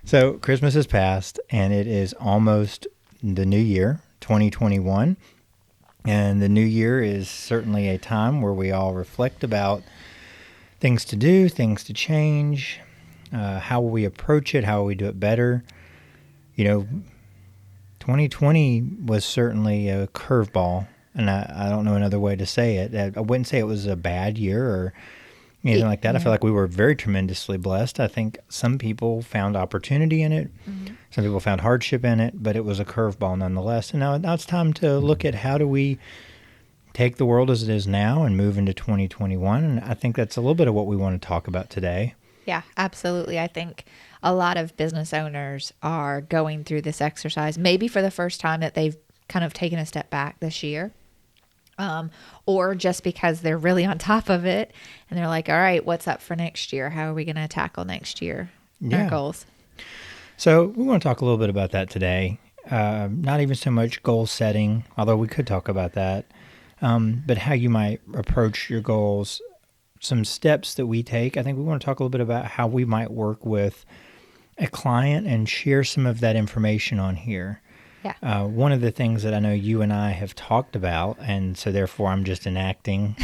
So Christmas has passed, and it is almost the new year, 2021. And the new year is certainly a time where we all reflect about things to do, things to change, how will we approach it, how will we do it better. 2020 was certainly a curveball, and I don't know another way to say it. I wouldn't say it was a bad year or anything like that. I feel like we were very tremendously blessed. I think some people found opportunity in it. Mm-hmm. Some people found hardship in it, but it was a curveball nonetheless. And now it's time to look at how do we take the world as it is now and move into 2021. And I think that's a little bit of what we want to talk about today. Yeah, absolutely. I think a lot of business owners are going through this exercise, maybe for the first time that they've kind of taken a step back this year. Or just because they're really on top of it and they're like, all right, what's up for next year? How are we going to tackle next year? Our goals. So we want to talk a little bit about that today. Not even so much goal setting, although we could talk about that, but how you might approach your goals, some steps that we take. I think we want to talk a little bit about how we might work with a client and share some of that information on here. Yeah. One of the things that I know you and I have talked about, and so therefore I'm just enacting.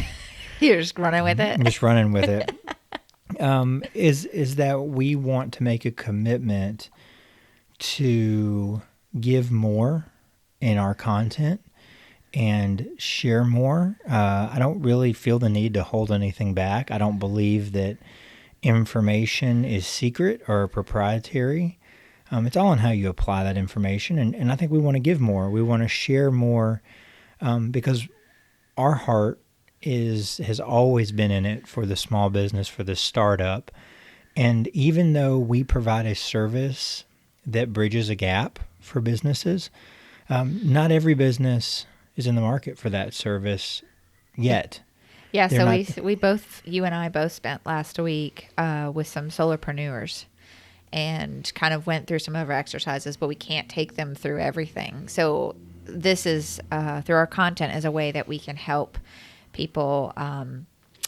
You're just running with it. I'm just running with it. Is that we want to make a commitment to give more in our content and share more. I don't really feel the need to hold anything back. I don't believe that information is secret or proprietary. It's all on how you apply that information, and I think we want to give more. We want to share more because our heart has always been in it for the small business, for the startup. And even though we provide a service that bridges a gap for businesses, not every business is in the market for that service yet. Yeah, so you and I both spent last week with some solopreneurs and kind of went through some of our exercises, but we can't take them through everything. So this is through our content as a way that we can help people,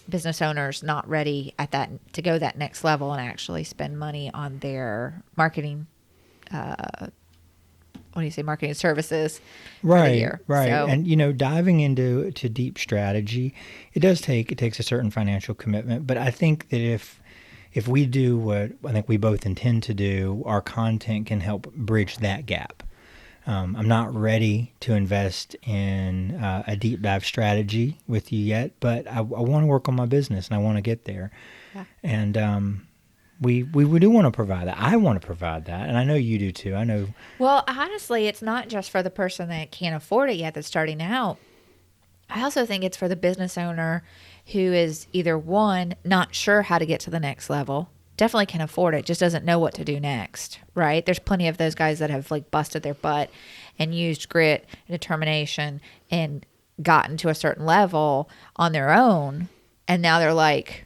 business owners not ready at that to go that next level and actually spend money on their marketing. Marketing services for the year. Right. So, and diving into deep strategy, it takes a certain financial commitment. But I think that if we do what I think we both intend to do, our content can help bridge that gap. I'm not ready to invest in a deep dive strategy with you yet, but I want to work on my business and I want to get there. Yeah. And we do want to provide that. I want to provide that, and I know you do too. I know. Well, honestly, it's not just for the person that can't afford it yet that's starting out. I also think it's for the business owner who is either one, not sure how to get to the next level, definitely can afford it, just doesn't know what to do next, right? There's plenty of those guys that have like busted their butt and used grit and determination and gotten to a certain level on their own. And now they're like,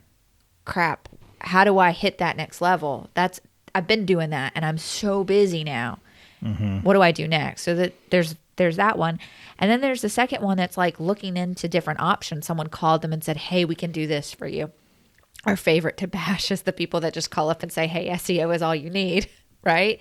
crap, how do I hit that next level? I've been doing that and I'm so busy now. Mm-hmm. What do I do next? So that there's that one. And then there's the second one that's like looking into different options. Someone called them and said, hey, we can do this for you. Our favorite to bash is the people that just call up and say, hey, SEO is all you need, right?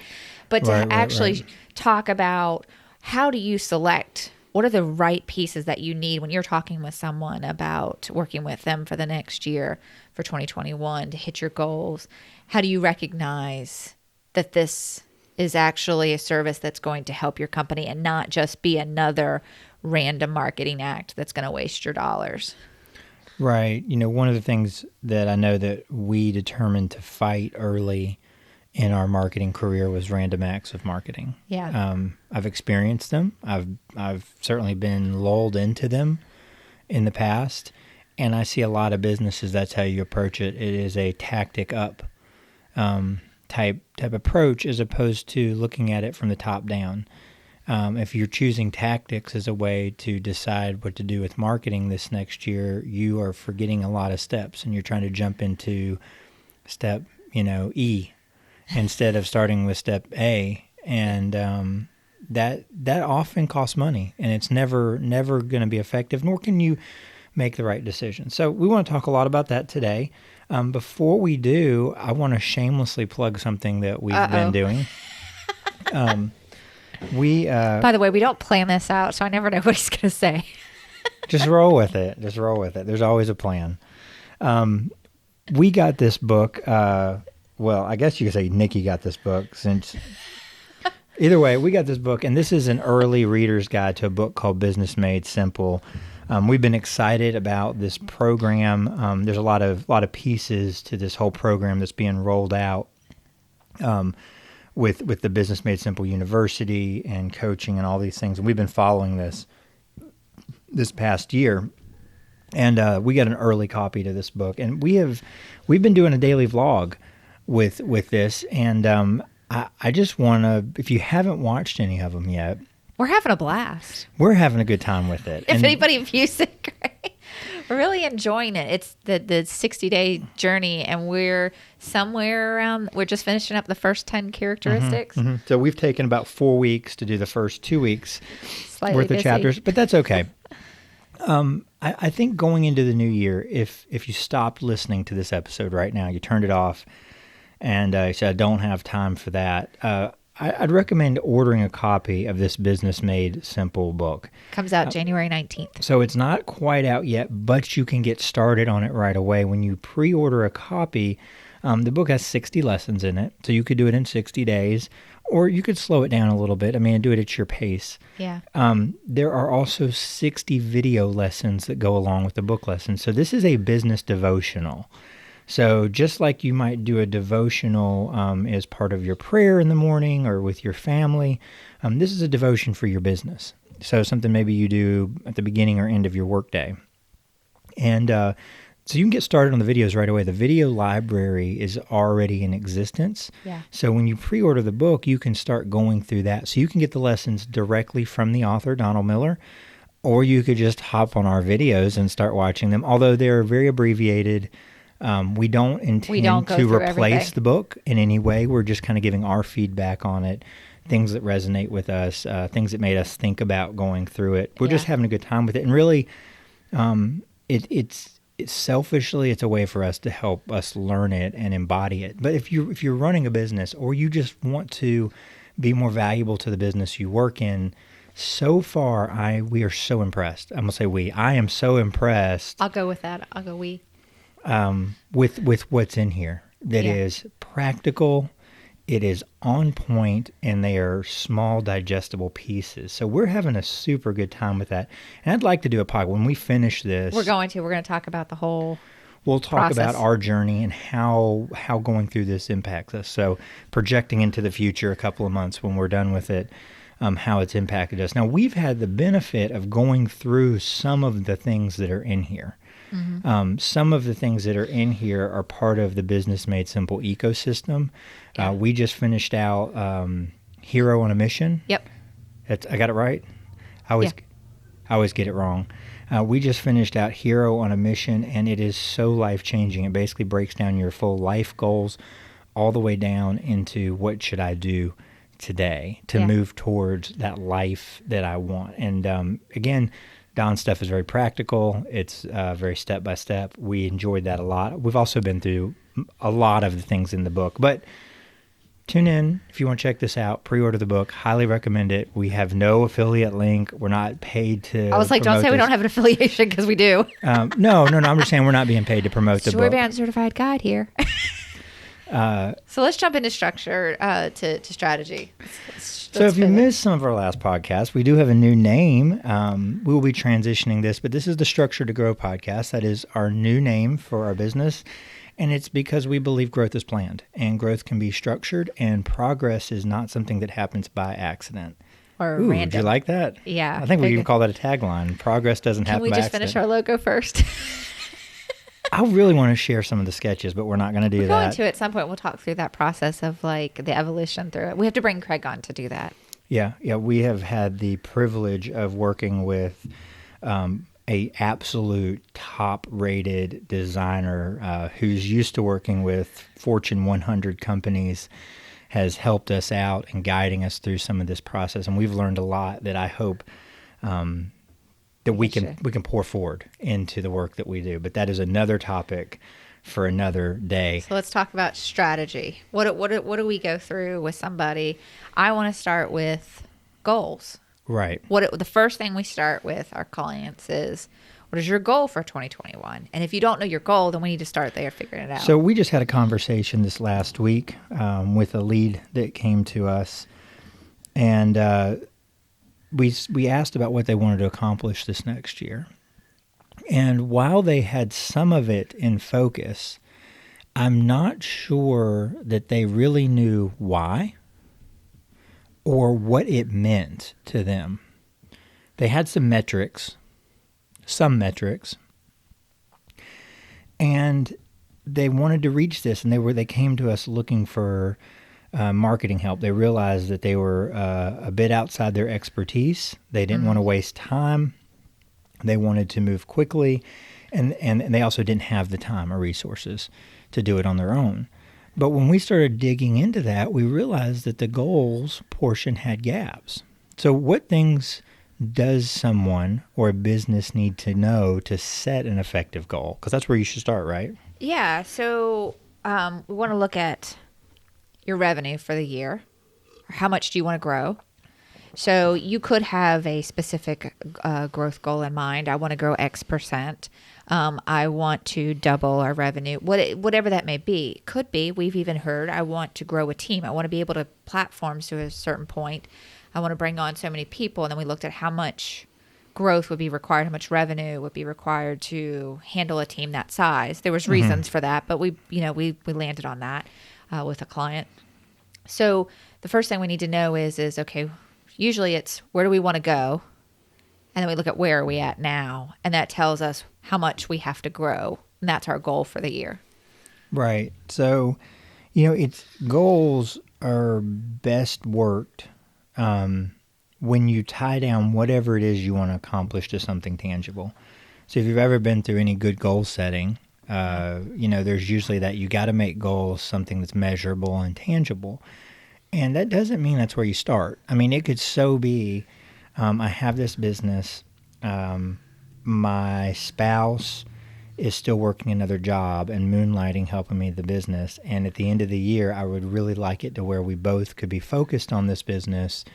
But to actually talk about how do you select, what are the right pieces that you need when you're talking with someone about working with them for the next year, for 2021, to hit your goals? How do you recognize that this is actually a service that's going to help your company and not just be another random marketing act that's going to waste your dollars? Right. One of the things that I know that we determined to fight early in our marketing career was random acts of marketing. Yeah. I've experienced them. I've certainly been lulled into them in the past, and I see a lot of businesses, that's how you approach it. It is a tactic up type approach as opposed to looking at it from the top down. If you're choosing tactics as a way to decide what to do with marketing this next year, you are forgetting a lot of steps, and you're trying to jump into step, E instead of starting with step A. And that often costs money, and it's never going to be effective, nor can you make the right decision. So we want to talk a lot about that today. Before we do, I want to shamelessly plug something that we've been doing. By the way, we don't plan this out, so I never know what he's going to say. Just roll with it. There's always a plan. We got this book. Well, I guess you could say Nikki got this book since... Either way, we got this book, and this is an early reader's guide to a book called Business Made Simple. We've been excited about this program. There's a lot of pieces to this whole program that's being rolled out with the Business Made Simple University and coaching and all these things. And we've been following this past year. And we got an early copy to this book. And we've been doing a daily vlog with this. And I just want to, if you haven't watched any of them yet, we're having a blast. We're having a good time with it. If anybody views it, great. We're really enjoying it. It's the 60-day journey, and we're somewhere around, we're just finishing up the first 10 characteristics. Mm-hmm. So we've taken about 4 weeks to do the first 2 weeks Slightly worth busy. of chapters, but that's okay. I think going into the new year, if you stopped listening to this episode right now, you turned it off, and you said, I don't have time for that, I'd recommend ordering a copy of this Business Made Simple book. Comes out January 19th. So it's not quite out yet, but you can get started on it right away. When you pre-order a copy, the book has 60 lessons in it, so you could do it in 60 days, or you could slow it down a little bit. I mean, do it at your pace. Yeah. There are also 60 video lessons that go along with the book lessons. So this is a business devotional. So just like you might do a devotional as part of your prayer in the morning or with your family, this is a devotion for your business. So something maybe you do at the beginning or end of your workday. And so you can get started on the videos right away. The video library is already in existence. Yeah. So when you pre-order the book, you can start going through that. So you can get the lessons directly from the author, Donald Miller, or you could just hop on our videos and start watching them, although they're very abbreviated. We don't intend to replace the book in any way. We're just kind of giving our feedback on it, things that resonate with us, things that made us think about going through it. We're just having a good time with it. And really, it's selfishly, it's a way for us to help us learn it and embody it. But if you're running a business or you just want to be more valuable to the business you work in, so far, we are so impressed. I'm going to say we. I am so impressed. I'll go with that. I'll go we. With what's in here that is practical, it is on point, and they are small, digestible pieces. So we're having a super good time with that. And I'd like to do a podcast when we finish this. We're going to talk about the whole We'll talk process. about our journey and how going through this impacts us. So projecting into the future a couple of months when we're done with it, how it's impacted us. Now, we've had the benefit of going through some of the things that are in here. Mm-hmm. Some of the things that are in here are part of the Business Made Simple ecosystem. Yeah. We just finished out Hero on a Mission. Yep. I got it right? I always get it wrong. We just finished out Hero on a Mission, and it is so life-changing. It basically breaks down your full life goals all the way down into what should I do today to move towards that life that I want. And again, Don's stuff is very practical. It's very step-by-step. We enjoyed that a lot. We've also been through a lot of the things in the book. But tune in if you want to check this out. Pre-order the book. Highly recommend it. We have no affiliate link. We're not paid to I was like, don't say we don't have an affiliation, because we do. No. I'm just saying we're not being paid to promote the book. Story Band Certified Guide here. So let's jump into structure to strategy. So if you missed some of our last podcasts, we do have a new name. We will be transitioning this, but this is the Structure to Grow podcast. That is our new name for our business. And it's because we believe growth is planned, and growth can be structured, and progress is not something that happens by accident. Or random. Did you like that? Yeah. I think we even call that a tagline. Progress doesn't happen by accident. Can we just finish our logo first? I really want to share some of the sketches, but we're not going to do that. We're going to at some point. We'll talk through that process of like the evolution through it. We have to bring Craig on to do that. Yeah. We have had the privilege of working with a absolute top-rated designer who's used to working with Fortune 100 companies, has helped us out and guiding us through some of this process. And we've learned a lot that I hope that we can pour forward into the work that we do. But that is another topic for another day. So let's talk about strategy. What do we go through with somebody? I want to start with goals. Right. The first thing we start with our clients is, what is your goal for 2021? And if you don't know your goal, then we need to start there figuring it out. So we just had a conversation this last week with a lead that came to us, and we asked about what they wanted to accomplish this next year. And while they had some of it in focus, I'm not sure that they really knew why or what it meant to them. They had some metrics, and they wanted to reach this, and they came to us looking for marketing help. They realized that they were a bit outside their expertise. They didn't want to waste time. They wanted to move quickly, and they also didn't have the time or resources to do it on their own. But when we started digging into that, we realized that the goals portion had gaps. So what things does someone or a business need to know to set an effective goal? Because that's where you should start, right? Yeah. So we want to look at your revenue for the year. How much do you want to grow? So you could have a specific growth goal in mind. I want to grow X%. I want to double our revenue, whatever that may be. Could be, we've even heard, I want to grow a team. I want to be able to platforms to a certain point. I want to bring on so many people. And then we looked at how much growth would be required, how much revenue would be required to handle a team that size. There was reasons for that, but we landed on that with a client. So the first thing we need to know is okay, usually it's where do we want to go? And then we look at where are we at now? And that tells us how much we have to grow. And that's our goal for the year. Right. So, goals are best worked when you tie down whatever it is you want to accomplish to something tangible. So if you've ever been through any good goal setting, there's usually that you got to make goals something that's measurable and tangible. And that doesn't mean that's where you start. I mean, it could so be, I have this business, my spouse is still working another job and moonlighting helping me the business. And at the end of the year, I would really like it to where we both could be focused on this business.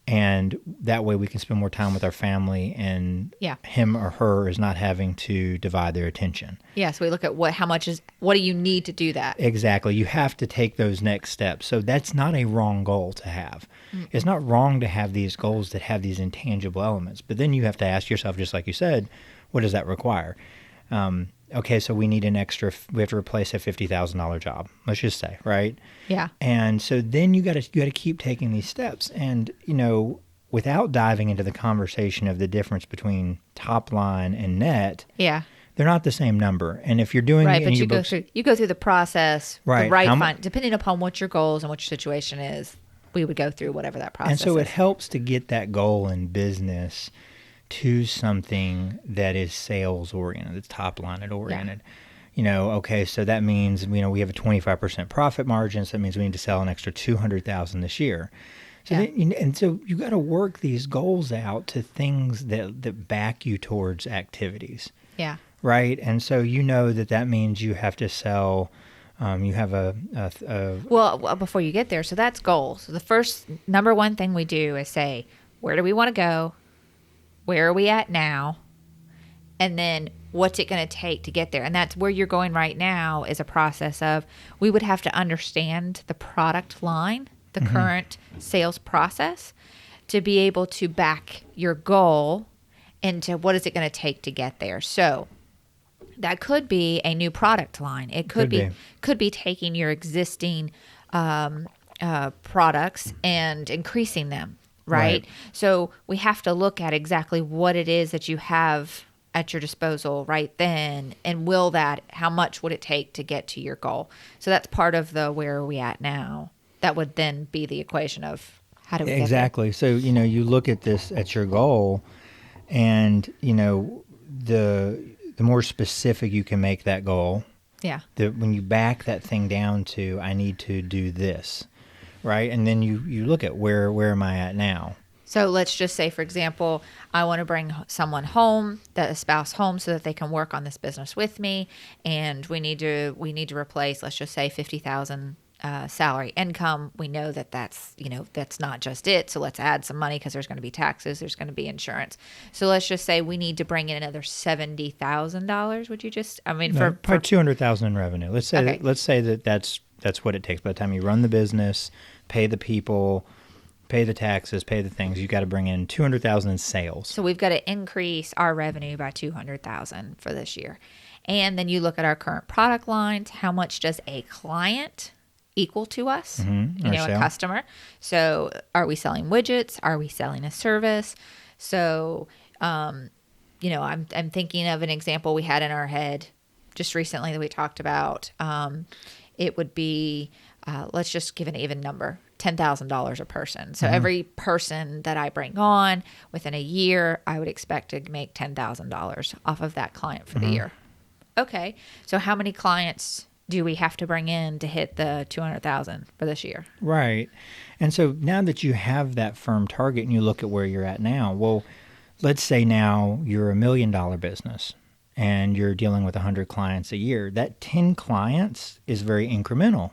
And that way we can spend more time with our family, and him or her is not having to divide their attention. Yeah, so we look at what do you need to do that? Exactly. You have to take those next steps. So that's not a wrong goal to have. Mm-hmm. It's not wrong to have these goals that have these intangible elements. But then you have to ask yourself, just like you said, what does that require? Okay, so we need we have to replace a $50,000 job, let's just say, right? Yeah. And so then you got to keep taking these steps. And, without diving into the conversation of the difference between top line and net, they're not the same number. And if you're doing right, but you go through the process, right? Depending upon what your goals and what your situation is, we would go through whatever that process is. And so it helps to get that goal in business to something that is sales oriented, that's top line oriented. Yeah. Okay, so that means we have a 25% profit margin, so that means we need to sell an extra $200,000 this year. So and so you got to work these goals out to things that back you towards activities. Yeah. Right, and so that means you have to sell. You have well, before you get there, so that's goals. So the first number one thing we do is say, where do we want to go? Where are we at now? And then what's it going to take to get there? And that's where you're going right now is a process of, we would have to understand the product line, the current sales process, to be able to back your goal into what is it going to take to get there. So that could be a new product line. It could be taking your existing products and increasing them. Right? So we have to look at exactly what it is that you have at your disposal right then, and how much would it take to get to your goal? So that's part of the where are we at now. That would then be the equation of how do we get there? So, you look at this at your goal, and, the more specific you can make that goal, when you back that thing down to, I need to do this. Right, and then you look at where am I at now? So let's just say, for example, I want to bring someone home, a spouse home, so that they can work on this business with me, and we need to replace, let's just say, 50,000 salary income. We know that that's not just it. So let's add some money because there's going to be taxes, there's going to be insurance. So let's just say we need to bring in another $70,000. Would you just? I mean, No, probably 200,000 in revenue. Let's say that's what it takes. By the time you run the business, pay the people, pay the taxes, pay the things, you've got to bring in 200,000 in sales. So we've got to increase our revenue by 200,000 for this year. And then you look at our current product lines. How much does a client equal to us? A customer. So are we selling widgets? Are we selling a service? So, I'm thinking of an example we had in our head just recently that we talked about. It would be, let's just give an even number, $10,000 a person. So every person that I bring on within a year, I would expect to make $10,000 off of that client for the year. Okay. So how many clients do we have to bring in to hit the 200,000 for this year? Right. And so now that you have that firm target and you look at where you're at now, well, let's say now you're $1 million business and you're dealing with 100 clients a year. That 10 clients is very incremental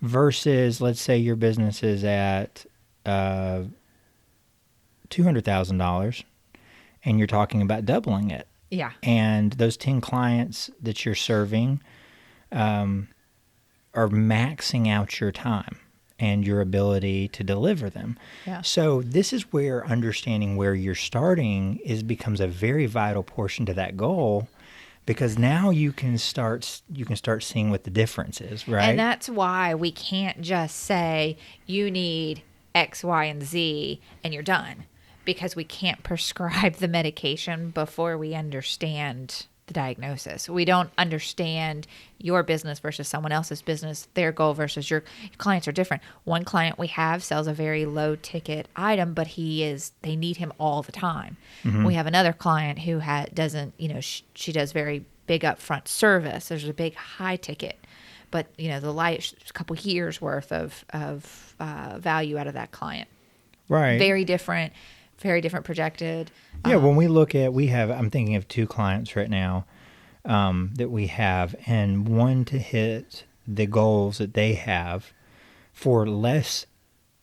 versus, let's say your business is at $200,000 and you're talking about doubling it. Yeah. And those 10 clients that you're serving are maxing out your time and your ability to deliver them. Yeah. So this is where understanding where you're starting becomes a very vital portion to that goal, because now you can start seeing what the difference is, right? And that's why we can't just say you need X, Y, and Z and you're done, because we can't prescribe the medication before we understand the diagnosis. We don't understand your business versus someone else's business, their goal versus your clients are different. One client we have sells a very low ticket item, but they need him all the time. We have another client who doesn't, she does very big upfront service. There's a big high ticket, but the light, a couple years worth of value out of that client. Right. Very different projected. Yeah, when we look at, I'm thinking of 2 clients right now that we have, and one to hit the goals that they have for less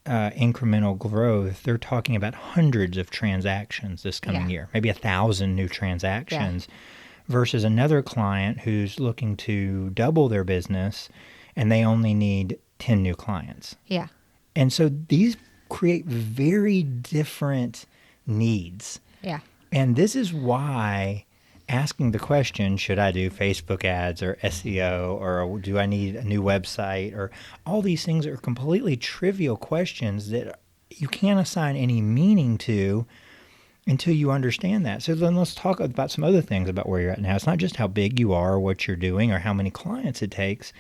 incremental growth, they're talking about hundreds of transactions this coming year, maybe 1,000 new transactions, versus another client who's looking to double their business and they only need 10 new clients. Yeah. And so these create very different needs. Yeah. And this is why asking the question, should I do Facebook ads or SEO, or do I need a new website, or all these things are completely trivial questions that you can't assign any meaning to until you understand that. So then let's talk about some other things about where you're at now. It's not just how big you are, or what you're doing, or how many clients it takes.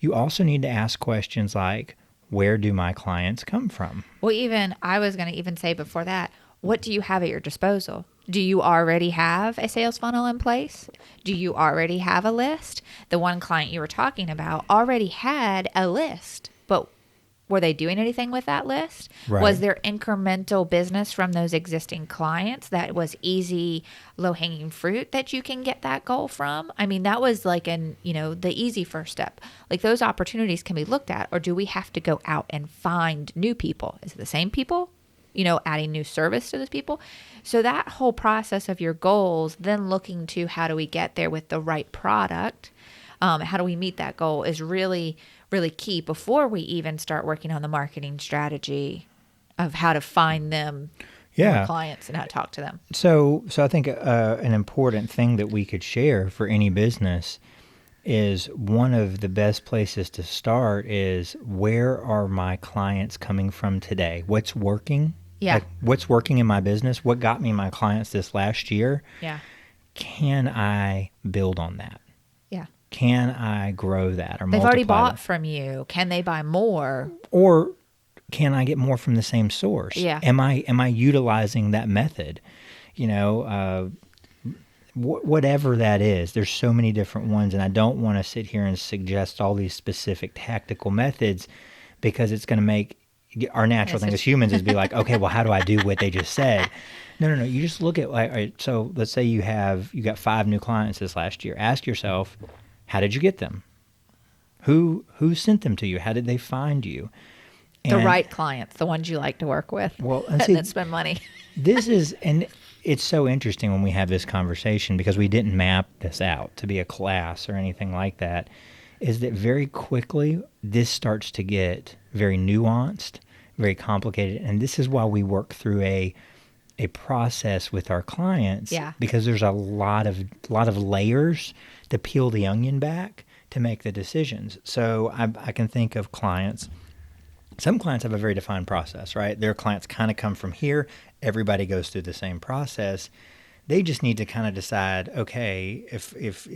You also need to ask questions like, where do my clients come from? Well, I was going to even say before that, what do you have at your disposal? Do you already have a sales funnel in place? Do you already have a list? The one client you were talking about already had a list, but were they doing anything with that list? Right. Was there incremental business from those existing clients that was easy, low-hanging fruit that you can get that goal from? I mean, that was like the easy first step. Like, those opportunities can be looked at, or do we have to go out and find new people? Is it the same people? Adding new service to those people. So that whole process of your goals, then looking to how do we get there with the right product, how do we meet that goal, is really, really key before we even start working on the marketing strategy of how to find them more clients and how to talk to them. So I think an important thing that we could share for any business is, one of the best places to start is, where are my clients coming from today? What's working? Yeah. Like, what's working in my business? What got me my clients this last year? Yeah. Can I build on that? Yeah. Can I grow that or They've already bought that? from you. Can they buy more? Or can I get more from the same source? Yeah. Am I utilizing that method? Whatever that is, there's so many different ones, and I don't want to sit here and suggest all these specific tactical methods, because it's going to make our natural thing as humans is be like, okay, well, how do I do what they just said? No. You just look at like, all right, so let's say you got 5 new clients this last year. Ask yourself, how did you get them? Who sent them to you? How did they find you? The right clients, the ones you like to work with, well, and then spend money. and it's so interesting when we have this conversation because we didn't map this out to be a class or anything like that, is that very quickly this starts to get very nuanced, very complicated. And this is why we work through a process with our clients, because there's a lot of layers to peel the onion back to make the decisions. So I can think of clients. Some clients have a very defined process, right? Their clients kind of come from here. Everybody goes through the same process. They just need to kind of decide, okay, if it's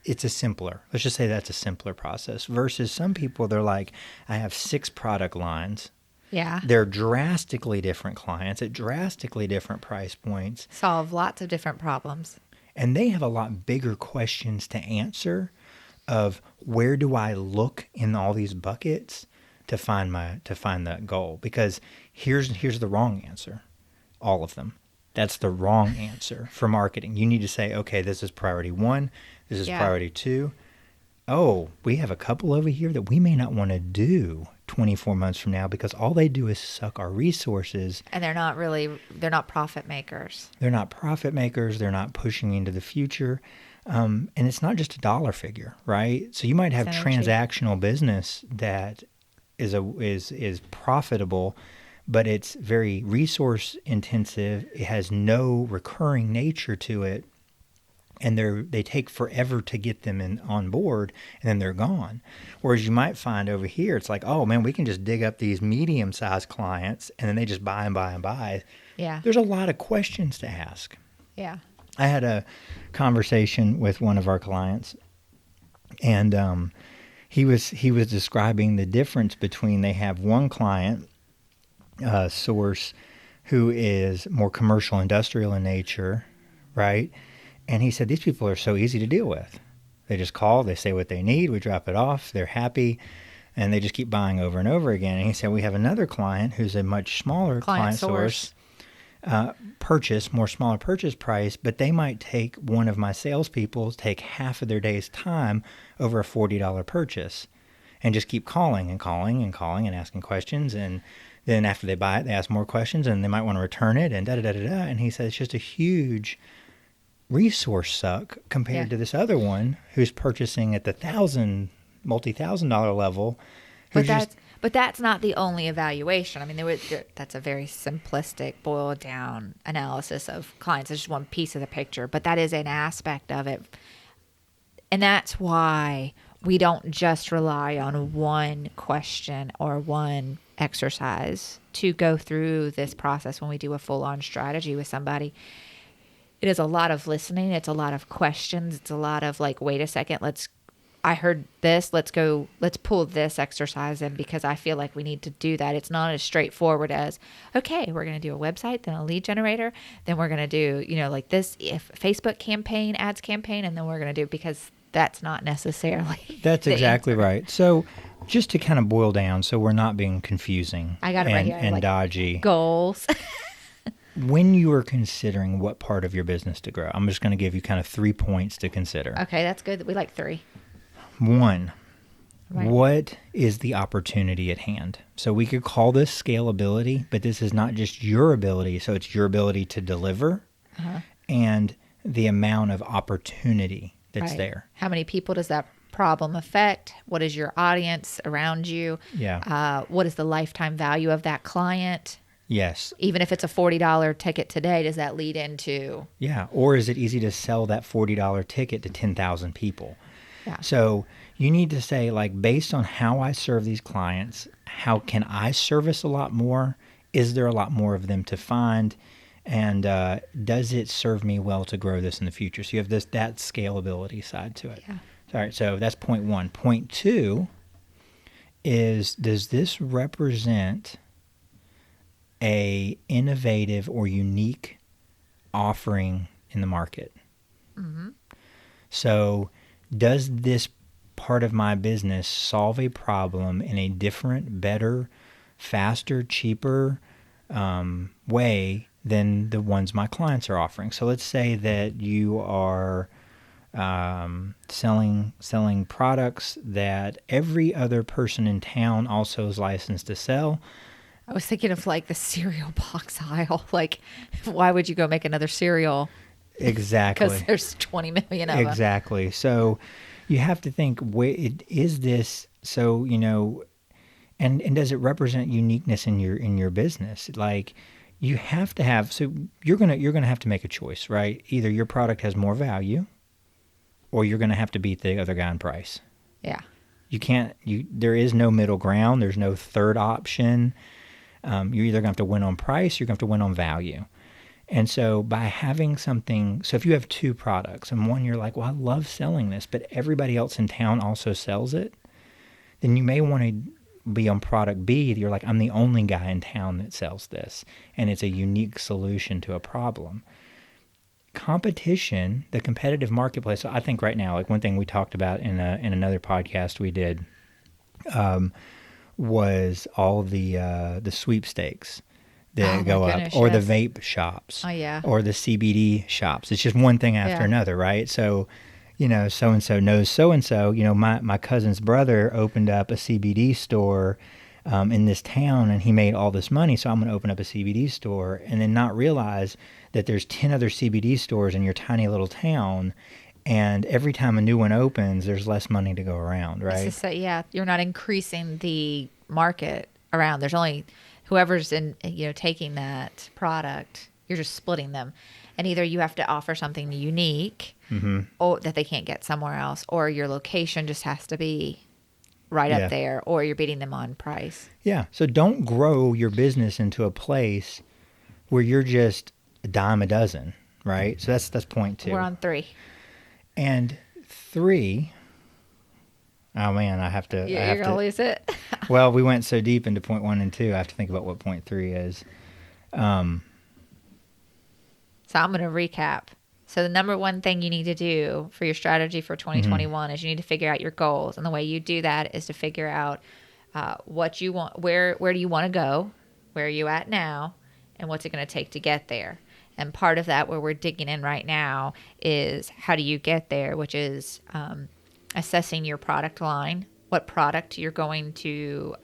let's just say that's a simpler process versus some people, they're like, I have 6 product lines. Yeah. They're drastically different clients at drastically different price points. Solve lots of different problems. And they have a lot bigger questions to answer of where do I look in all these buckets to find that goal? Because here's the wrong answer. All of them. That's the wrong answer for marketing. You need to say, okay, this is priority 1. This is priority 2. Oh, we have a couple over here that we may not want to do 24 months from now because all they do is suck our resources. And they're not profit makers. They're not profit makers. They're not pushing into the future. And it's not just a dollar figure, right? So you might have transactional business that is profitable, but it's very resource intensive. It has no recurring nature to it. And they take forever to get them on board, and then they're gone. Whereas you might find over here, it's like, oh man, we can just dig up these medium-sized clients, and then they just buy and buy and buy. Yeah. There's a lot of questions to ask. Yeah. I had a conversation with one of our clients, and he was describing the difference between, they have one client source who is more commercial, industrial in nature, right? And he said, these people are so easy to deal with. They just call, they say what they need, we drop it off, they're happy, and they just keep buying over and over again. And he said, we have another client who's a much smaller client source, smaller purchase price, but they might take one of my salespeople, take half of their day's time over a $40 purchase and just keep calling and calling and calling and asking questions. And then after they buy it, they ask more questions and they might want to return it and da-da-da-da-da. And he said, it's just a huge resource suck compared to this other one who's purchasing at the multi-$1,000 level. But that's not the only evaluation. I mean, that's a very simplistic, boiled down analysis of clients. It's just one piece of the picture, but that is an aspect of it. And that's why we don't just rely on one question or one exercise to go through this process when we do a full-on strategy with somebody. It is a lot of listening. It's a lot of questions. It's a lot of like, wait a second, I heard this. Let's pull this exercise in because I feel like we need to do that. It's not as straightforward as, okay, we're going to do a website, then a lead generator, then we're going to do, like this Facebook campaign, ads campaign, and then we're going to do, because that's not necessarily. That's exactly right. So just to kind of boil down, so we're not being confusing I got it right here. And dodgy. Goals. When you are considering what part of your business to grow, I'm just going to give you kind of 3 points to consider. Okay, that's good. We like 3. 1, what is the opportunity at hand? So we could call this scalability, but this is not just your ability. So it's your ability to deliver and the amount of opportunity that's there. How many people does that problem affect? What is your audience around you? Yeah. What is the lifetime value of that client? Yes. Even if it's a $40 ticket today, does that lead into? Yeah. Or is it easy to sell that $40 ticket to 10,000 people? Yeah. So you need to say, like, based on how I serve these clients, how can I service a lot more? Is there a lot more of them to find? And does it serve me well to grow this in the future? So you have that scalability side to it. Yeah. All right. So that's point 1. Point 2 is, does this represent a innovative or unique offering in the market? Mm-hmm. So does this part of my business solve a problem in a different, better, faster, cheaper way than the ones my clients are offering. So let's say that you are selling products that every other person in town also is licensed to sell. I was thinking of like the cereal box aisle. Like, why would you go make another cereal? Exactly. Because there's 20 million of them. Exactly. So you have to think, is this, so, and does it represent uniqueness in your business? Like, you have to have, so you're gonna have to make a choice, right? Either your product has more value, or you're gonna have to beat the other guy in price. Yeah. You can't. There is no middle ground. There's no third option. You're either gonna have to win on price, or you're gonna have to win on value. And so by having something, so if you have two products and one you're like, well, I love selling this, but everybody else in town also sells it, then you may want to be on product B. You're like, I'm the only guy in town that sells this, and it's a unique solution to a problem. Competition, the competitive marketplace. So I think right now, like one thing we talked about in another podcast we did, was all the sweepstakes that go up, goodness, or yes. the vape shops, Oh, yeah. or the CBD shops. It's just one thing after another, right? So, so-and-so knows so-and-so. My cousin's brother opened up a CBD store in this town, and he made all this money, so I'm going to open up a CBD store, and then not realize that there's 10 other CBD stores in your tiny little town, and every time a new one opens, there's less money to go around, right? It's just, you're not increasing the market around. There's only whoever's in, taking that product, you're just splitting them. And either you have to offer something unique or that they can't get somewhere else, or your location just has to be right up there, or you're beating them on price. Yeah. So don't grow your business into a place where you're just a dime a dozen, right? So that's point 2. We're on 3. And 3, oh man, I have to. You're going to lose it. Well, we went so deep into point 1 and 2, I have to think about what point 3 is. So I'm going to recap. So the number one thing you need to do for your strategy for 2021 is you need to figure out your goals. And the way you do that is to figure out what you want, where do you want to go, where are you at now, and what's it going to take to get there. And part of that, where we're digging in right now, is how do you get there, which is assessing your product line, what product you're going to,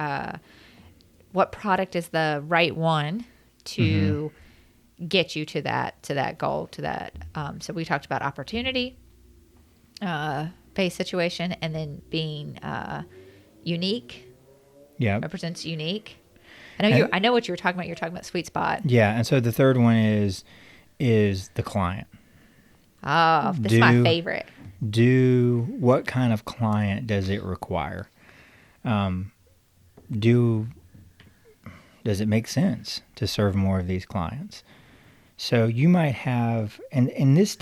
what product is the right one to get you to that goal, to that. So we talked about opportunity based situation, and then being unique. Yeah, represents unique. I know what you were talking about. You're talking about sweet spot. Yeah, and so the third one is the client. Oh, this is my favorite. What kind of client does it require? Does it make sense to serve more of these clients? So you might have, and this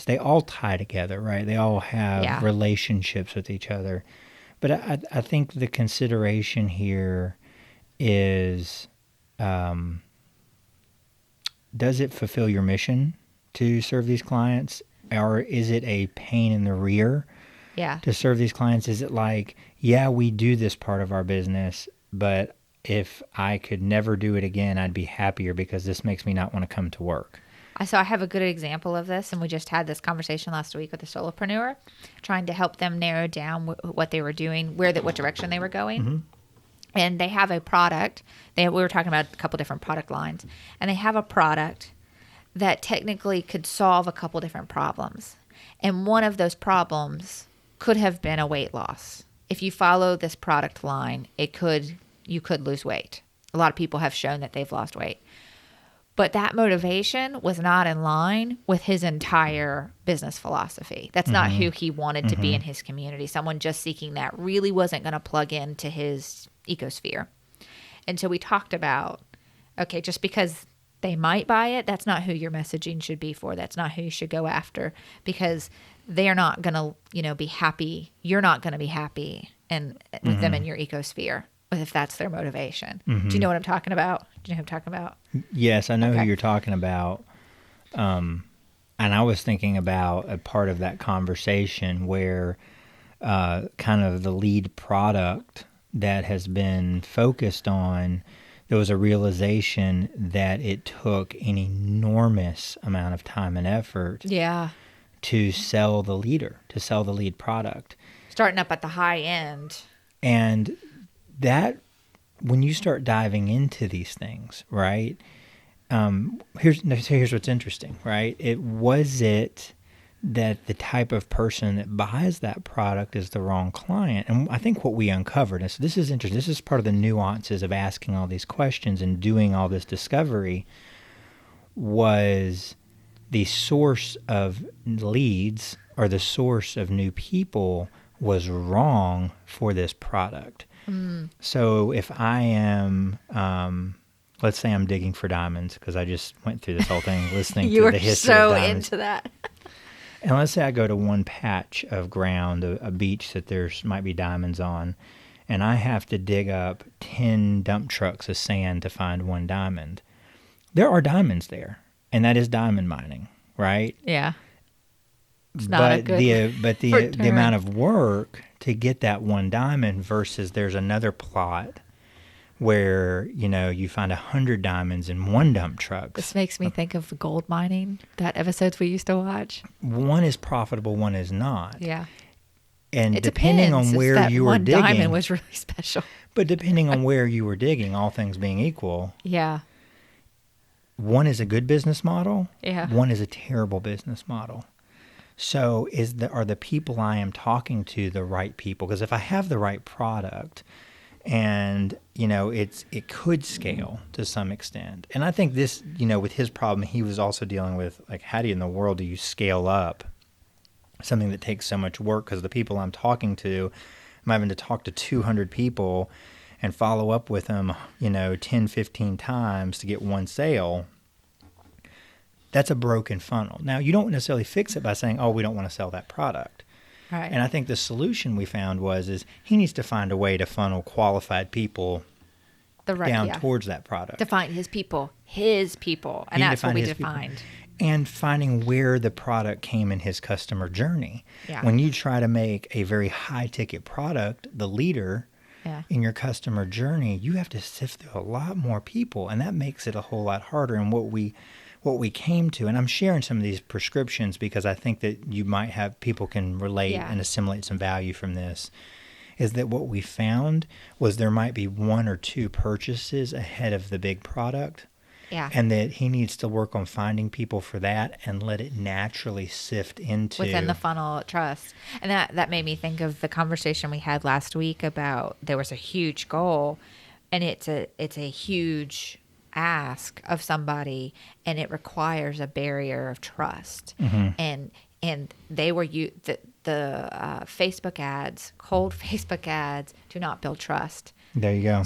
they all tie together, right? They all have relationships with each other. But I think the consideration here is, does it fulfill your mission to serve these clients? Or is it a pain in the rear to serve these clients? Is it like, we do this part of our business, but if I could never do it again, I'd be happier because this makes me not want to come to work. So I have a good example of this, and we just had this conversation last week with a solopreneur, trying to help them narrow down what they were doing, what direction they were going. And they have a product. We were talking about a couple different product lines, and they have a product that technically could solve a couple different problems. And one of those problems could have been a weight loss. If you follow this product line, you could lose weight. A lot of people have shown that they've lost weight. But that motivation was not in line with his entire business philosophy. That's not who he wanted to be in his community. Someone just seeking that really wasn't going to plug into his ecosphere. And so we talked about, okay, just because they might buy it, that's not who your messaging should be for. That's not who you should go after, because they're not going to, be happy. You're not going to be happy with them in your ecosphere, if that's their motivation. Do you know what I'm talking about? Do you know who I'm talking about? Yes, I know who you're talking about. And I was thinking about a part of that conversation where kind of the lead product that has been focused on, there was a realization that it took an enormous amount of time and effort Yeah. to sell the lead product. Starting up at the high end. And that, when you start diving into these things, right? Here's what's interesting, right? Was it that the type of person that buys that product is the wrong client? And I think what we uncovered, and so this is interesting, this is part of the nuances of asking all these questions and doing all this discovery, was the source of leads or the source of new people was wrong for this product. So if I am, let's say I'm digging for diamonds, because I just went through this whole thing listening to the history of diamonds. You were so into that. And let's say I go to one patch of ground, a beach that there's might be diamonds on, and I have to dig up 10 dump trucks of sand to find one diamond. There are diamonds there, and that is diamond mining, right? Yeah. It's not a good but the amount of work to get that one diamond versus there's another plot where, you find 100 diamonds in one dump truck. This makes me think of gold mining, that episodes we used to watch. One is profitable, one is not. Yeah. And It depending depends. on It's where that you were one digging, diamond was really special. but depending on where you were digging, all things being equal, Yeah. one is a good business model, Yeah. one is a terrible business model. So are the people I am talking to the right people? Because if I have the right product and, it could scale to some extent. And I think this, with his problem, he was also dealing with, like, how in the world do you scale up something that takes so much work? Because the people I'm talking to, I'm having to talk to 200 people and follow up with them, 10, 15 times to get one sale. That's a broken funnel. Now, you don't necessarily fix it by saying, oh, we don't want to sell that product. Right. And I think the solution we found is he needs to find a way to funnel qualified people down towards that product. Define his people. And that's what we defined. And finding where the product came in his customer journey. Yeah. When you try to make a very high-ticket product the leader in your customer journey, you have to sift through a lot more people, and that makes it a whole lot harder. And what we came to, and I'm sharing some of these prescriptions because I think that you might have people can relate and assimilate some value from this, is that what we found was there might be one or two purchases ahead of the big product. Yeah. And that he needs to work on finding people for that and let it naturally sift into within the funnel trust. And that made me think of the conversation we had last week about there was a huge goal, and it's a huge ask of somebody, and it requires a barrier of trust. And they were the Facebook ads, cold Facebook ads, do not build trust. There you go.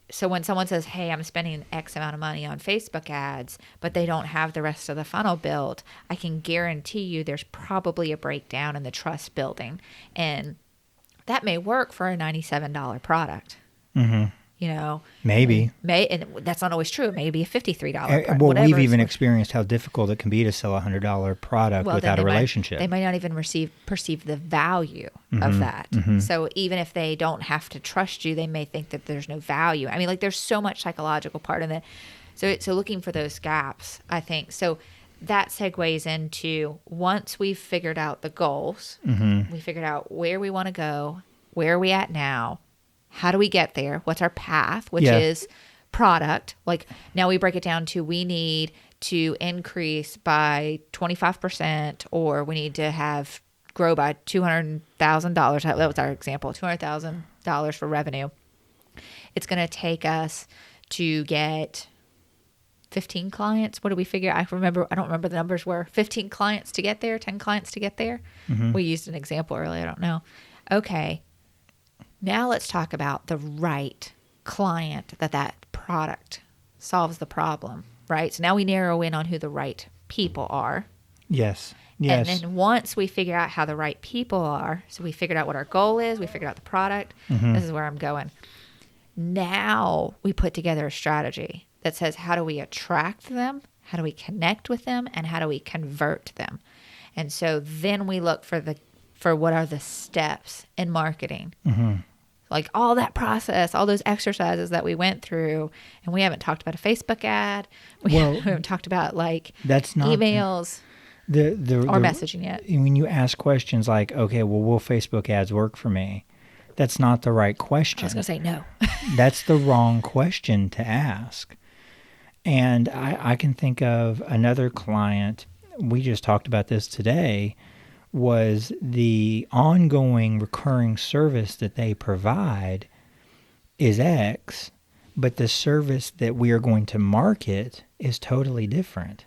So when someone says, hey, I'm spending X amount of money on Facebook ads, but they don't have the rest of the funnel built, I can guarantee you there's probably a breakdown in the trust building. And that may work for a $97 product. Maybe. And that's not always true. It may be a $53 product. Well, we've even experienced how difficult it can be to sell a $100 product without a relationship. They might not even perceive the value of that. So even if they don't have to trust you, they may think that there's no value. I mean, like, there's so much psychological part in it. So looking for those gaps, I think. So that segues into, once we've figured out the goals, we figured out where we want to go, where are we at now, how do we get there? What's our path, which is product. Like, now we break it down to, we need to increase by 25%, or we need to grow by $200,000. That was our example, $200,000 for revenue. It's going to take us to get 15 clients. What did we figure? I don't remember the numbers were. 15 clients to get there, 10 clients to get there. We used an example earlier. I don't know. Okay. Now let's talk about the right client that product solves the problem, right? So now we narrow in on who the right people are. Yes. And then once we figure out how the right people are, so we figured out what our goal is, we figured out the product, this is where I'm going. Now we put together a strategy that says, how do we attract them? How do we connect with them? And how do we convert them? And so then we look for what are the steps in marketing. Like all that process, all those exercises that we went through, and we haven't talked about a Facebook ad. We haven't talked about like that's not emails or messaging yet. When you ask questions like, okay, well, will Facebook ads work for me? That's not the right question. I was going to say no. That's the wrong question to ask. And I can think of another client, we just talked about this today, was the ongoing recurring service that they provide is X, but the service that we are going to market is totally different.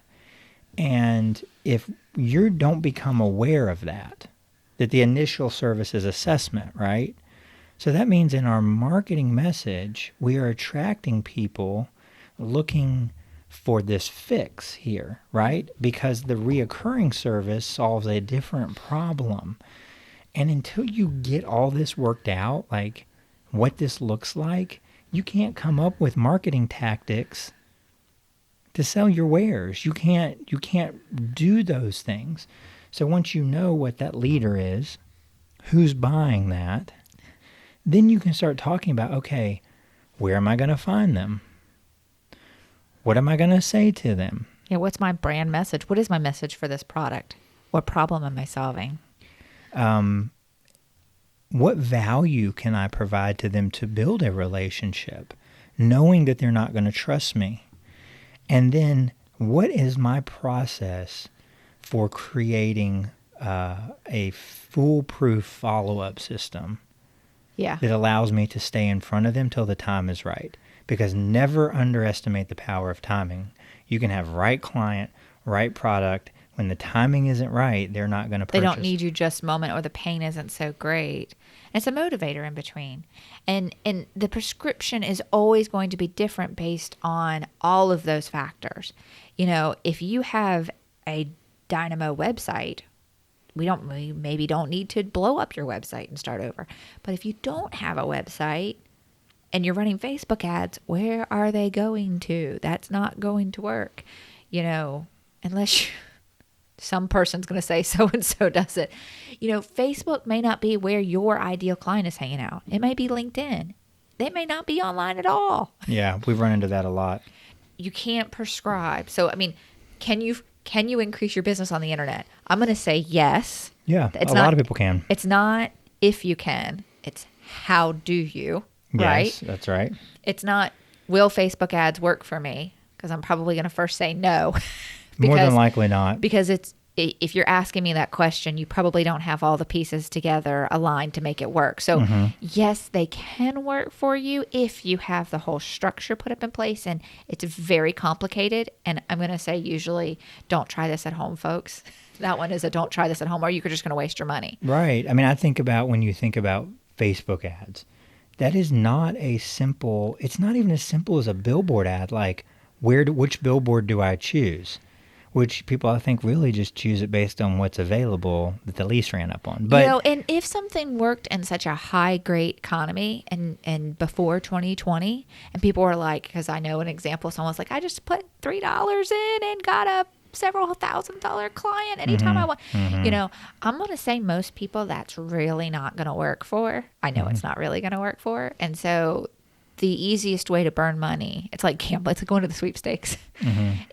And if you don't become aware of that the initial service is assessment, right? So that means in our marketing message, we are attracting people looking for this fix here, right? Because the reoccurring service solves a different problem. And until you get all this worked out, like what this looks like, you can't come up with marketing tactics to sell your wares. You can't do those things. So once you know what that leader is, who's buying that, then you can start talking about, okay, where am I going to find them? What am I going to say to them? Yeah, what's my brand message? What is my message for this product? What problem am I solving? What value can I provide to them to build a relationship, knowing that they're not going to trust me? And then what is my process for creating a foolproof follow-up system that allows me to stay in front of them till the time is right? Because never underestimate the power of timing. You can have right client, right product. When the timing isn't right, they're not going to purchase. They don't need you just a moment, or the pain isn't so great. It's a motivator in between. And the prescription is always going to be different based on all of those factors. You know, if you have a dynamo website, we maybe don't need to blow up your website and start over. But if you don't have a website and you're running Facebook ads, where are they going to? That's not going to work, you know, unless some person's going to say so-and-so does it. You know, Facebook may not be where your ideal client is hanging out. It may be LinkedIn. They may not be online at all. Yeah, we've run into that a lot. You can't prescribe. So, I mean, can you increase your business on the internet? I'm going to say yes. Yeah, a lot of people can. It's not if you can. It's how do you, right? Yes, that's right. It's not, will Facebook ads work for me? Because I'm probably going to first say no. More than likely not. Because if you're asking me that question, you probably don't have all the pieces together aligned to make it work. So yes, they can work for you if you have the whole structure put up in place, and it's very complicated. And I'm going to say usually don't try this at home, folks. That one is a don't try this at home, or you're just going to waste your money. Right. I mean, I think about when you think about Facebook ads, that is not it's not even as simple as a billboard ad. Like which billboard do I choose? Which people, I think, really just choose it based on what's available that the lease ran up on. But, you know, and if something worked in such a high, great economy and before 2020, and people were like, because I know an example, someone's like, I just put $3 in and got a several $1,000 client anytime I want. You know, I'm going to say most people that's really not going to work for. I know it's not really going to work for. And so the easiest way to burn money, it's like gambling, it's like going to the sweepstakes,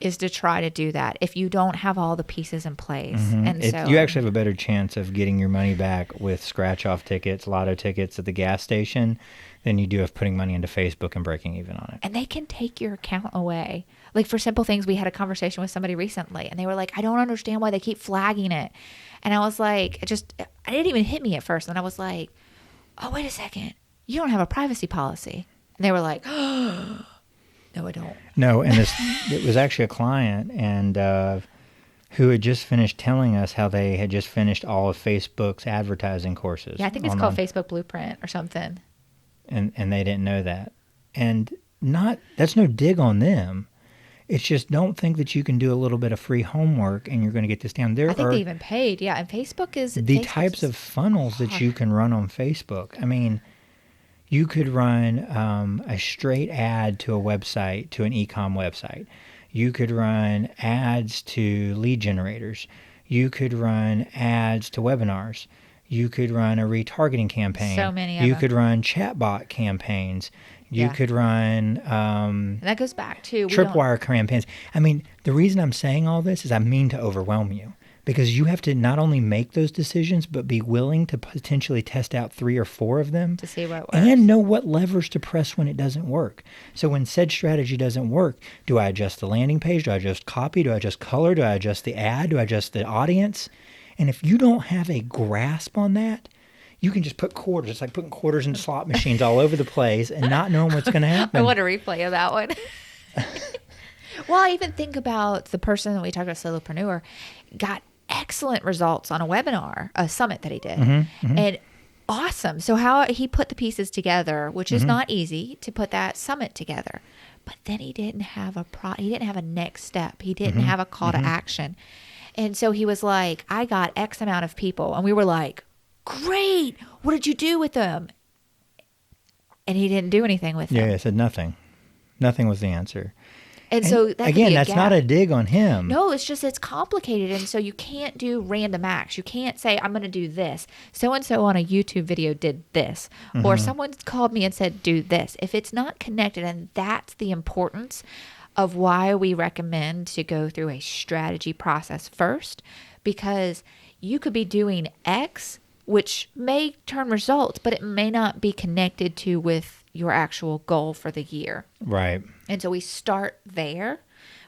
is to try to do that if you don't have all the pieces in place. And so you actually have a better chance of getting your money back with scratch-off tickets, lotto tickets at the gas station than you do of putting money into Facebook and breaking even on it. And they can take your account away. Like for simple things, we had a conversation with somebody recently, and they were like, I don't understand why they keep flagging it. And I was like, it didn't even hit me at first. And I was like, oh, wait a second. You don't have a privacy policy. And they were like, oh, no, I don't. No, and it was actually a client and who had just finished telling us how they had just finished all of Facebook's advertising courses. Yeah, I think it's called Facebook Blueprint or something. And they didn't know that. And that's no dig on them. It's just don't think that you can do a little bit of free homework and you're going to get this down. I think they even paid. Yeah, and Facebook is... The types of funnels that you can run on Facebook. I mean... You could run a straight ad to a website, to an e-com website. You could run ads to lead generators. You could run ads to webinars. You could run a retargeting campaign. So many of You them. could run chatbot campaigns. You Yeah. could run And that goes back to we don't- tripwire campaigns. I mean, the reason I'm saying all this is I mean to overwhelm you, because you have to not only make those decisions, but be willing to potentially test out 3 or 4 of them to see what works. and know what levers to press when it doesn't work. So when said strategy doesn't work, do I adjust the landing page? Do I adjust copy? Do I adjust color? Do I adjust the ad? Do I adjust the audience? And if you don't have a grasp on that, you can just put quarters. It's like putting quarters into slot machines all over the place and not knowing what's going to happen. I want a replay of that one. Well, I even think about the person that we talked about, solopreneur, got excellent results on a webinar, a summit that he did. And awesome. So how he put the pieces together, which is not easy to put that summit together. But then he didn't have he didn't have a next step. He didn't have a call to action. And so he was like, I got X amount of people. And we were like, great. What did you do with them? And he didn't do anything with them. Yeah, I said nothing. Nothing was the answer. And so that could be again, a that's gap. not a dig on him. No, it's just it's complicated. And so you can't do random acts. You can't say, I'm going to do this. So-and-so on a YouTube video did this. Or someone called me and said, do this. If it's not connected, and that's the importance of why we recommend to go through a strategy process first, because you could be doing X, which may turn results, but it may not be connected to with your actual goal for the year. Right. And so we start there.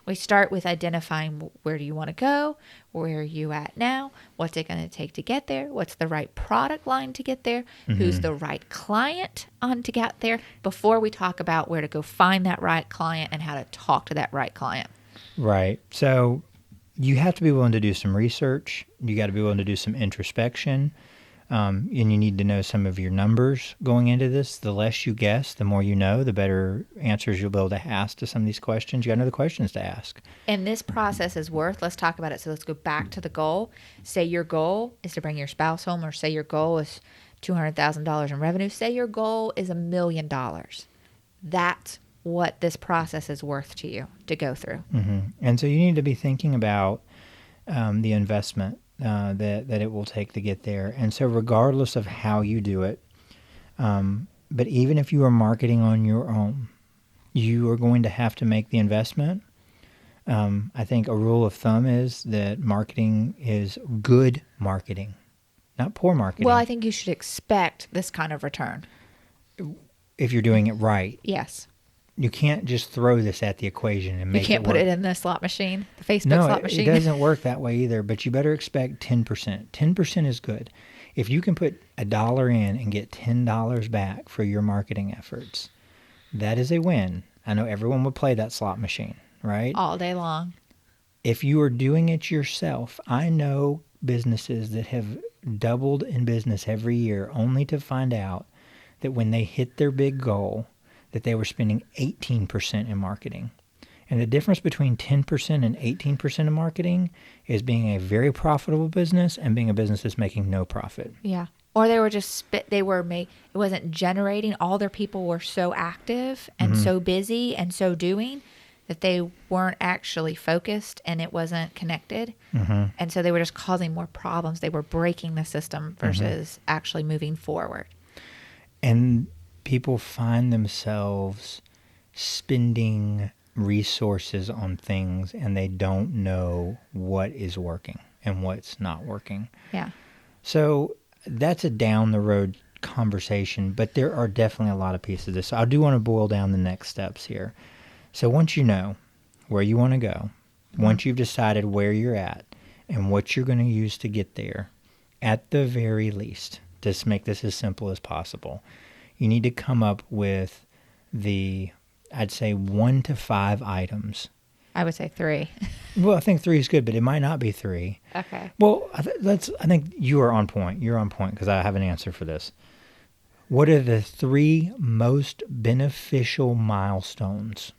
We start with identifying where do you want to go? Where are you at now? What's it going to take to get there? What's the right product line to get there? Who's the right client on to get there? Before we talk about where to go find that right client and how to talk to that right client. Right. So you have to be willing to do some research. You got to be willing to do some introspection. And you need to know some of your numbers going into this. The less you guess, the more you know, the better answers you'll be able to ask to some of these questions. You got to know the questions to ask. And this process is let's talk about it. So let's go back to the goal. Say your goal is to bring your spouse home, or say your goal is $200,000 in revenue. Say your goal is $1 million. That's what this process is worth to you to go through. And so you need to be thinking about the investment that it will take to get there. And so regardless of how you do it, but even if you are marketing on your own, you are going to have to make the investment. I think a rule of thumb is that marketing is good marketing, not poor marketing. Well, I think you should expect this kind of return. If you're doing it right. Yes. You can't just throw this at the equation and make it work. You can't put it in the slot machine, the Facebook slot machine. No, it doesn't work that way either, but you better expect 10%. 10% is good. If you can put $1 in and get $10 back for your marketing efforts, that is a win. I know everyone would play that slot machine, right? All day long. If you are doing it yourself, I know businesses that have doubled in business every year only to find out that when they hit their big goal, that they were spending 18% in marketing. And the difference between 10% and 18% in marketing is being a very profitable business and being a business that's making no profit. Yeah. Or they were just it wasn't generating. All their people were so active and so busy and so doing that they weren't actually focused and it wasn't connected. And so they were just causing more problems. They were breaking the system versus actually moving forward. And people find themselves spending resources on things and they don't know what is working and what's not working. Yeah. So that's a down the road conversation, but there are definitely a lot of pieces of this. So I do want to boil down the next steps here. So once you know where you want to go, once you've decided where you're at and what you're going to use to get there, at the very least, just make this as simple as possible, you need to come up with I'd say 1 to 5 items. I would say 3. Well, I think 3 is good, but it might not be 3. Okay. Well, I think you are on point. You're on point because I have an answer for this. What are the 3 most beneficial milestones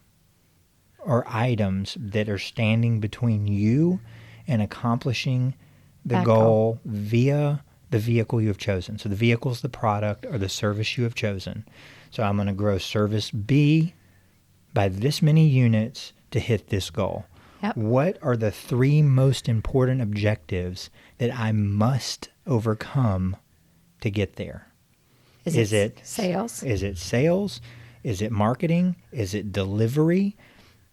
or items that are standing between you and accomplishing the goal via the vehicle you have chosen? So the vehicle is the product or the service you have chosen. So I'm going to grow service B by this many units to hit this goal. Yep. What are the 3 most important objectives that I must overcome to get there? Is it sales? Is it sales? Is it marketing? Is it delivery?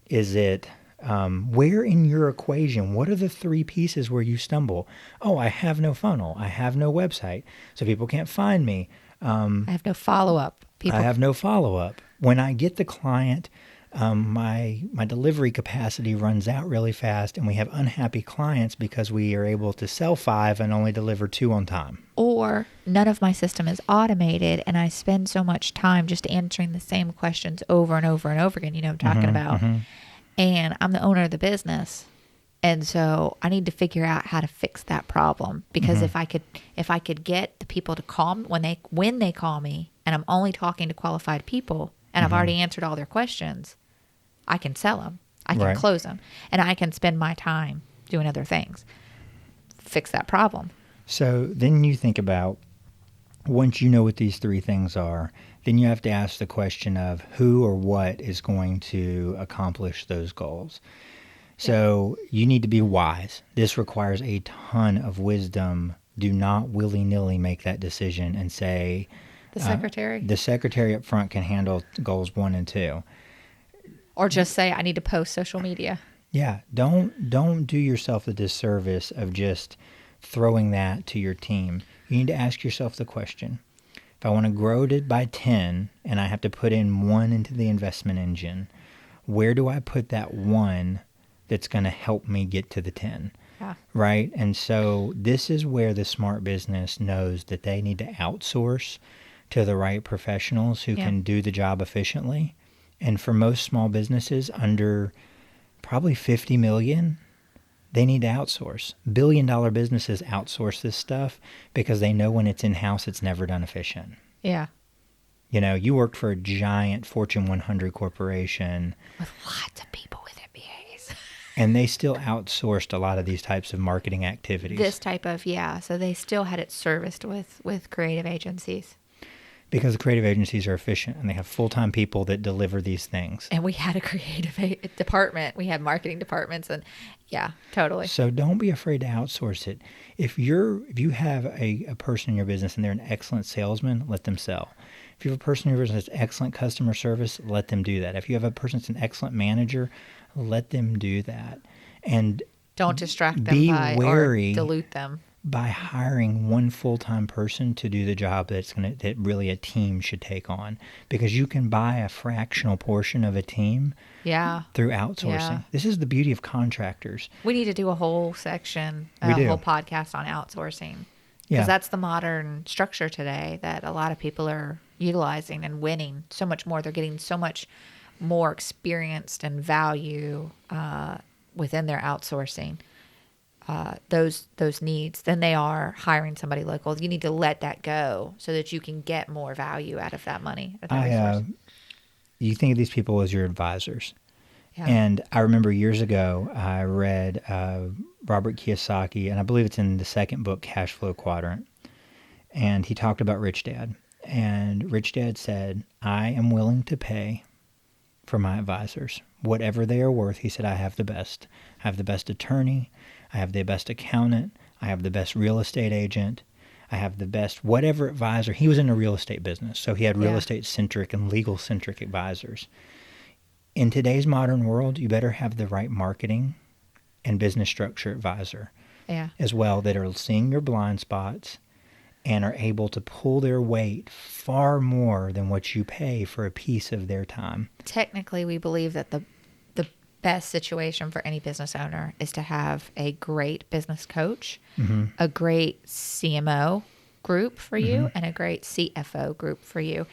Is it where in your equation? What are the three pieces where you stumble? Oh, I have no funnel. I have no website, so people can't find me. I have no follow-up. I have no follow-up. When I get the client, my delivery capacity runs out really fast, and we have unhappy clients because we are able to sell 5 and only deliver 2 on time. Or none of my system is automated, and I spend so much time just answering the same questions over and over and over again. You know what I'm talking about. And I'm the owner of the business. And so I need to figure out how to fix that problem, because if I could get the people to call me when they call me, and I'm only talking to qualified people, and I've already answered all their questions, I can sell them. I can close them, and I can spend my time doing other things. Fix that problem. So then you think about, once you know what these 3 things are, then you have to ask the question of who or what is going to accomplish those goals. So you need to be wise. This requires a ton of wisdom. Do not willy-nilly make that decision and say, the secretary? The secretary up front can handle goals 1 and 2. Or just say, I need to post social media. Yeah. Don't do yourself the disservice of just throwing that to your team. You need to ask yourself the question, if I want to grow it by 10 and I have to put in 1 into the investment engine, where do I put that 1 that's going to help me get to the 10? Yeah. Right? And so this is where the smart business knows that they need to outsource to the right professionals who can do the job efficiently. And for most small businesses under probably 50 million, they need to outsource. Billion-dollar businesses outsource this stuff because they know when it's in-house, it's never done efficient. Yeah. You know, you worked for a giant Fortune 100 corporation. With lots of people with MBAs. And they still outsourced a lot of these types of marketing activities. This type of, so they still had it serviced with creative agencies. Because the creative agencies are efficient and they have full-time people that deliver these things. And we had a creative department. We had marketing departments, and totally. So don't be afraid to outsource it. If you have a person in your business and they're an excellent salesman, let them sell. If you have a person in your business that's excellent customer service, let them do that. If you have a person that's an excellent manager, let them do that. And don't distract them or dilute them by hiring one full-time person to do the job that really a team should take on, because you can buy a fractional portion of a team through outsourcing. Yeah. This is the beauty of contractors. We need to do a whole section, whole podcast on outsourcing, because that's the modern structure today that a lot of people are utilizing and winning so much more. They're getting so much more experienced and value within their outsourcing. Those needs than they are hiring somebody local. You need to let that go so that you can get more value out of that money. You think of these people as your advisors. Yeah. And I remember years ago, I read Robert Kiyosaki, and I believe it's in the second book, Cash Flow Quadrant. And he talked about Rich Dad. And Rich Dad said, I am willing to pay for my advisors. Whatever they are worth, he said, I have the best. I have the best attorney. I have the best accountant. I have the best real estate agent. I have the best whatever advisor. He was in a real estate business, so he had real estate-centric and legal-centric advisors. In today's modern world, you better have the right marketing and business structure advisor as well, that are seeing your blind spots and are able to pull their weight far more than what you pay for a piece of their time. Technically, we believe that the best situation for any business owner is to have a great business coach, a great CMO group for you, and a great CFO group for you.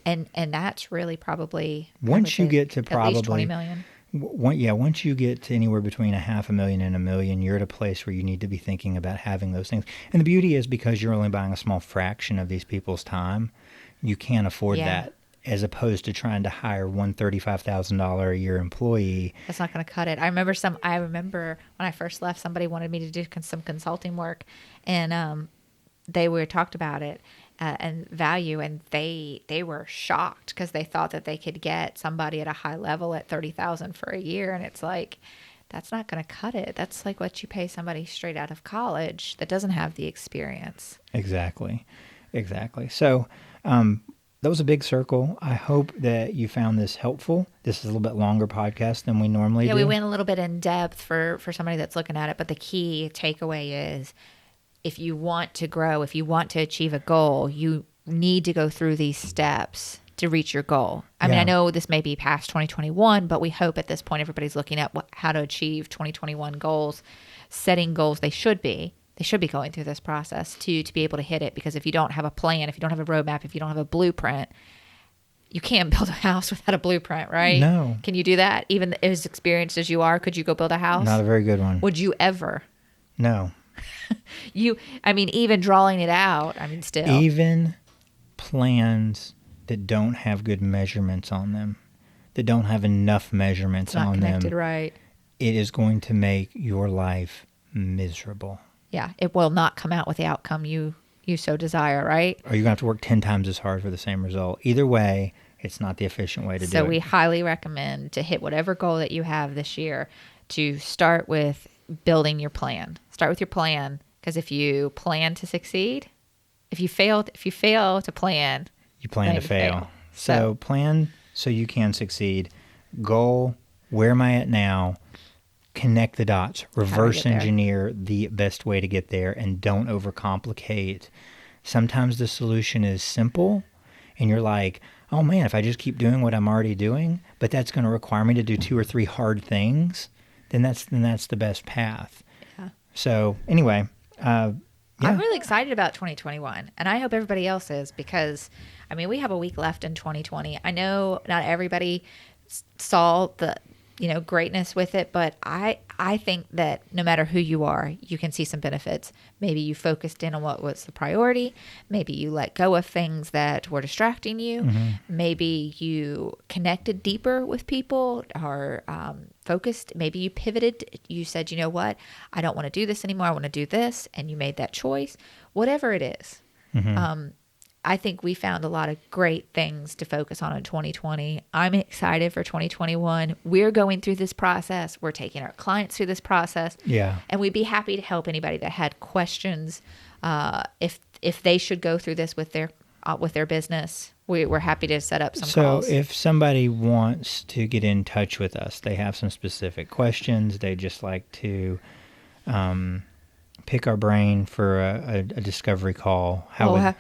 And that's really probably once you get to at least 20 million. Once you get to anywhere between $500,000 and $1 million, you're at a place where you need to be thinking about having those things. And the beauty is, because you're only buying a small fraction of these people's time, you can't afford that, as opposed to trying to hire one $35,000 a year employee. That's not going to cut it. I remember when I first left, somebody wanted me to do some consulting work, and they talked about it and value, and they were shocked because they thought that they could get somebody at a high level at $30,000 for a year, and it's like, that's not going to cut it. That's like what you pay somebody straight out of college that doesn't have the experience. Exactly. Exactly. So that was a big circle. I hope that you found this helpful. This is a little bit longer podcast than we normally do. Yeah, we went a little bit in depth for somebody that's looking at it, but the key takeaway is if you want to grow, if you want to achieve a goal, you need to go through these steps to reach your goal. I mean, I know this may be past 2021, but we hope at this point everybody's looking at how to achieve 2021 goals, setting goals they should be. They should be going through this process to be able to hit it, because if you don't have a plan, if you don't have a roadmap, if you don't have a blueprint, you can't build a house without a blueprint, right? No. Can you do that? Even as experienced as you are, could you go build a house? Not a very good one. Would you ever? No. Even drawing it out, still. Even plans that don't have good measurements on them, that don't have enough measurements Not on connected, them, right? it is going to make your life miserable. Yeah, it will not come out with the outcome you so desire, right? Or you're going to have to work 10 times as hard for the same result. Either way, it's not the efficient way to do it. So we highly recommend to hit whatever goal that you have this year to start with building your plan. Start with your plan, because if you plan to succeed, if you fail to plan, you plan to fail. So plan so you can succeed. Goal, where am I at now? Connect the dots. Reverse engineer the best way to get there, and don't overcomplicate. Sometimes the solution is simple, and you're like, oh man, if I just keep doing what I'm already doing, but that's going to require me to do 2 or 3 hard things, then that's the best path. Yeah. So anyway, I'm really excited about 2021, and I hope everybody else is, because we have a week left in 2020. I know not everybody saw the greatness with it, but I think that no matter who you are, you can see some benefits. Maybe you focused in on what was the priority. Maybe you let go of things that were distracting you. Mm-hmm. Maybe you connected deeper with people, or focused. Maybe you pivoted. You said, you know what? I don't want to do this anymore. I want to do this. And you made that choice. Whatever it is. Mm-hmm. I think we found a lot of great things to focus on in 2020. I'm excited for 2021. We're going through this process. We're taking our clients through this process. Yeah. And we'd be happy to help anybody that had questions. If they should go through this with their business, we're happy to set up some calls. So if somebody wants to get in touch with us, they have some specific questions, they just like to pick our brain for a discovery call.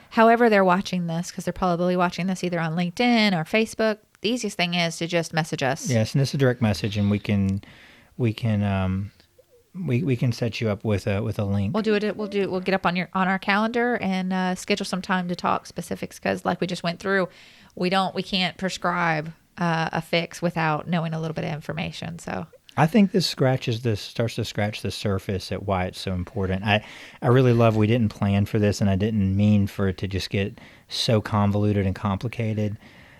However they're watching this, because they're probably watching this either on LinkedIn or Facebook, the easiest thing is to just message us. Yeah, send us a direct message, and we can set you up with a link. We'll do it. We'll get up on our calendar and schedule some time to talk specifics, because like we just went through, we can't prescribe a fix without knowing a little bit of information. So I think this starts to scratch the surface at why it's so important. I really love we didn't plan for this, and I didn't mean for it to just get so convoluted and complicated.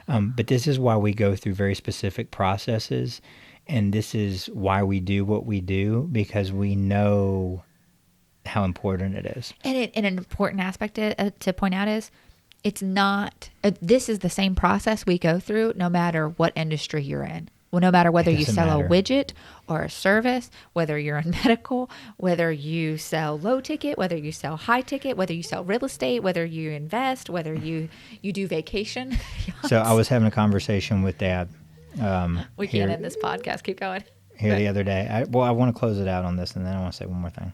But this is why we go through very specific processes, and this is why we do what we do, because we know how important it is. And an important aspect to point out is, it's not. This is the same process we go through no matter what industry you're in. Well, no matter whether you sell a widget or a service, whether you're in medical, whether you sell low ticket, whether you sell high ticket, whether you sell real estate, whether you invest, whether you do vacation. So I was having a conversation with Dad. We can't end this podcast. Keep going. The other day. I want to close it out on this, and then I want to say one more thing.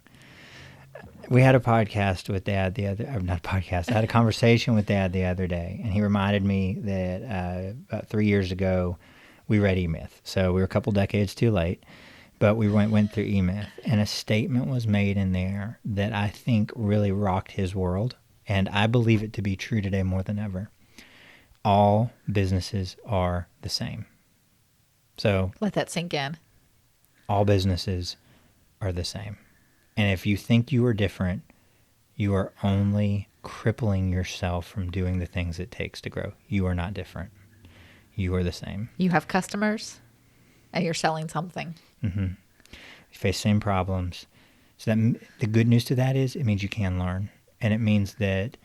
We had a podcast with Dad I had a conversation with Dad the other day, and he reminded me that about 3 years ago, we read E-Myth. So we were a couple decades too late, but we went through E-Myth, and a statement was made in there that I think really rocked his world, and I believe it to be true today more than ever. All businesses are the same. So let that sink in. All businesses are the same. And if you think you are different, you are only crippling yourself from doing the things it takes to grow. You are not different. You are the same. You have customers, and you're selling something. Mm-hmm. You face same problems. So the good news to that is it means you can learn. And it means that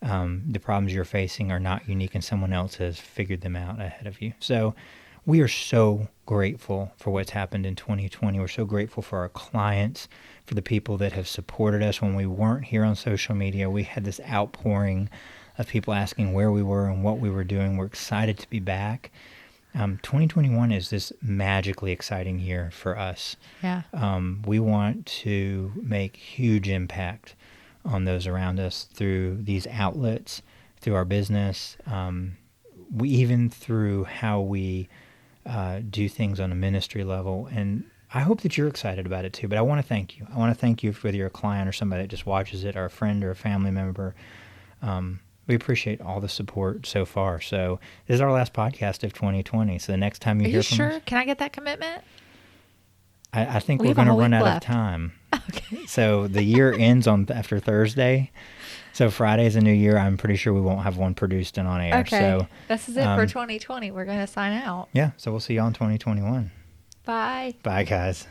the problems you're facing are not unique, and someone else has figured them out ahead of you. So we are so grateful for what's happened in 2020. We're so grateful for our clients, for the people that have supported us when we weren't here on social media. We had this outpouring of people asking where we were and what we were doing. We're excited to be back. 2021 is this magically exciting year for us. Yeah. We want to make huge impact on those around us through these outlets, through our business, even through how we do things on a ministry level. And I hope that you're excited about it too. But I want to thank you. I want to thank you whether you're a client or somebody that just watches it, or a friend or a family member. We appreciate all the support so far. So this is our last podcast of 2020. So the next time you hear from us... Are you sure? Can I get that commitment? I think we're going to run out of time. Okay. So the year ends after Thursday. So Friday's a new year. I'm pretty sure we won't have one produced and on air. Okay. So this is it for 2020. We're going to sign out. Yeah. So we'll see you all in 2021. Bye. Bye, guys.